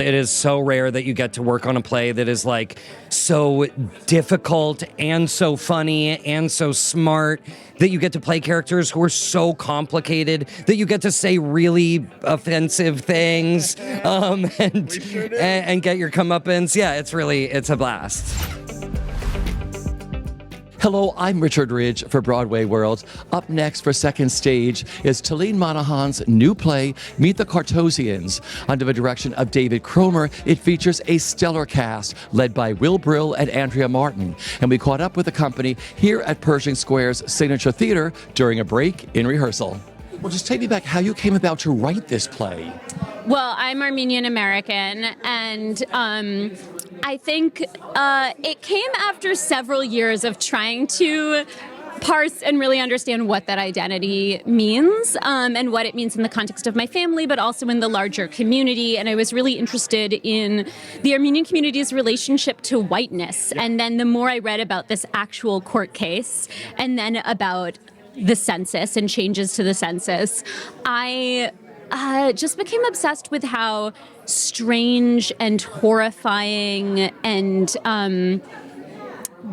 It is so rare that you get to work on a play that is like so difficult and so funny and so smart, that you get to play characters who are so complicated, that you get to say really offensive things and get your comeuppance. Yeah, it's a blast. Hello, I'm Richard Ridge for Broadway World. Up next for Second Stage is Talene Monahon's new play, Meet the Cartozians. Under the direction of David Cromer, it features a stellar cast led by Will Brill and Andrea Martin. And we caught up with the company here at Pershing Square's Signature Theater during a break in rehearsal. Well, just take me back how you came about to write this play. Well, I'm Armenian American, and I think it came after several years of trying to parse and really understand what that identity means and what it means in the context of my family, but also in the larger community. And I was really interested in the Armenian community's relationship to whiteness. And then the more I read about this actual court case and then about the census and changes to the census, I just became obsessed with how strange and horrifying and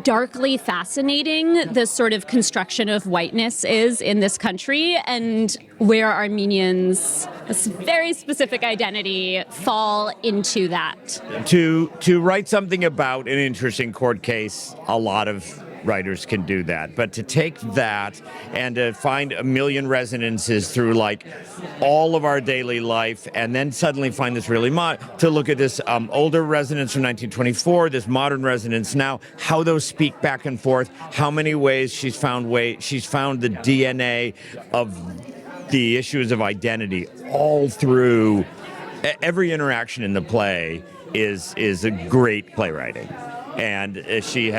darkly fascinating the sort of construction of whiteness is in this country, and where Armenians, a very specific identity, fall into that. To write something about an interesting court case, a lot of writers can do that, but to take that and to find a million resonances through like all of our daily life, and then suddenly find this really to look at this older resonance from 1924, this modern resonance now, how those speak back and forth, how many ways she's found the DNA of the issues of identity all through every interaction in the play is a great playwriting. And she's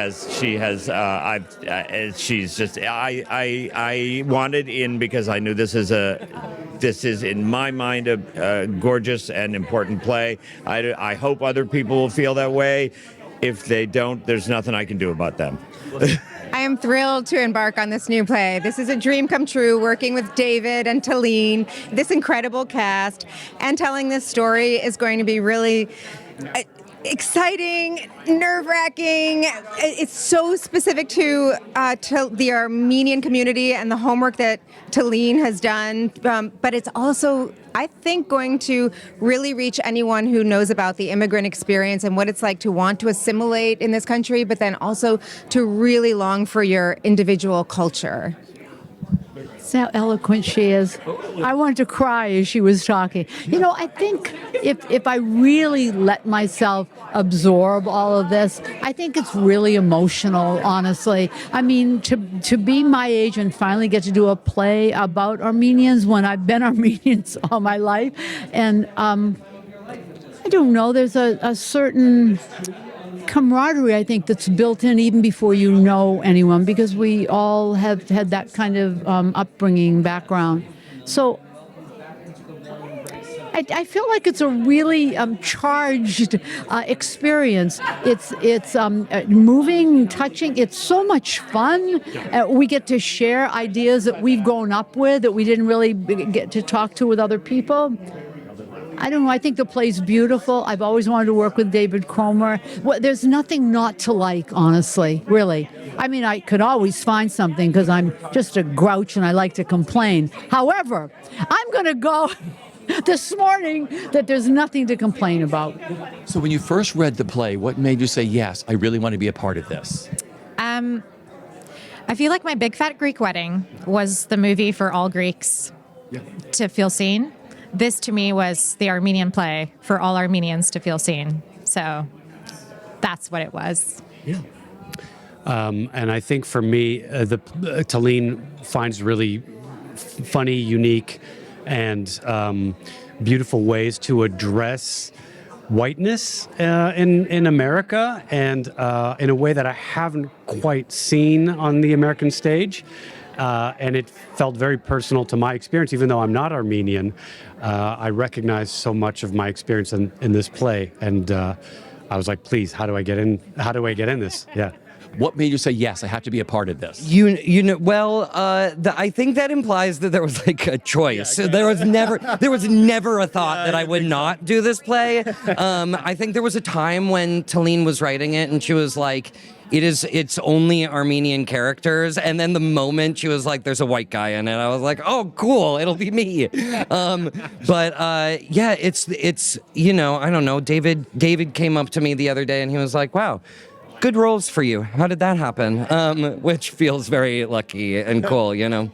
just, I wanted in because I knew this is in my mind a gorgeous and important play. I hope other people will feel that way. If they don't, there's nothing I can do about them. I am thrilled to embark on this new play. This is a dream come true, working with David and Talene, this incredible cast, and telling this story is going to be really exciting, nerve-wracking. It's so specific to the Armenian community and the homework that Talene has done, but it's also, I think, going to really reach anyone who knows about the immigrant experience and what it's like to want to assimilate in this country, but then also to really long for your individual culture. How eloquent she is. I wanted to cry as she was talking. You know, I think if I really let myself absorb all of this, I think it's really emotional, honestly. I mean, to be my age and finally get to do a play about Armenians when I've been Armenians all my life. And I don't know, there's a certain camaraderie, I think, that's built in even before you know anyone, because we all have had that kind of upbringing background. So I feel like it's a really charged experience. It's moving, touching. It's so much fun. We get to share ideas that we've grown up with that we didn't really get to talk to with other people. I don't know. I think the play's beautiful. I've always wanted to work with David Cromer. Well, there's nothing not to like, honestly, really. I mean, I could always find something because I'm just a grouch and I like to complain. However, I'm going to go this morning that there's nothing to complain about. So when you first read the play, what made you say, yes, I really want to be a part of this? I feel like My Big Fat Greek Wedding was the movie for all Greeks to feel seen. This, to me, was the Armenian play for all Armenians to feel seen. So that's what it was. Yeah. And I think for me, Talene finds really funny, unique, and beautiful ways to address whiteness in America, and in a way that I haven't quite seen on the American stage. And it felt very personal to my experience, even though I'm not Armenian. I recognized so much of my experience in this play, and I was like, "Please, how do I get in? How do I get in this?" Yeah. What made you say, yes, I have to be a part of this? You know, well, I think that implies that there was like a choice. There was never a thought that I would not do this play. I think there was a time when Talene was writing it and she was like, it's only Armenian characters, and then the moment she was like, there's a white guy in it, I was like, oh cool, it'll be me. Yeah, it's you know, I don't know, David came up to me the other day and he was like, wow, good roles for you. How did that happen? Which feels very lucky and cool, you know.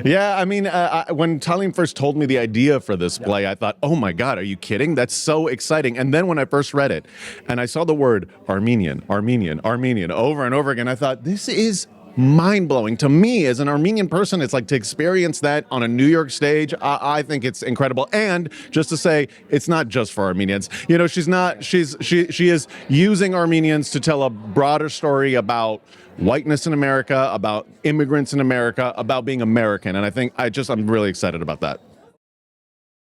Yeah, I mean, when Talene first told me the idea for this play, I thought, oh my God, are you kidding? That's so exciting. And then when I first read it and I saw the word Armenian, Armenian, Armenian over and over again, I thought, this is mind-blowing. To me, as an Armenian person, it's like to experience that on a New York stage, I think it's incredible. And just to say, it's not just for Armenians. You know, she is using Armenians to tell a broader story about whiteness in America, about immigrants in America, about being American. And I think I'm really excited about that.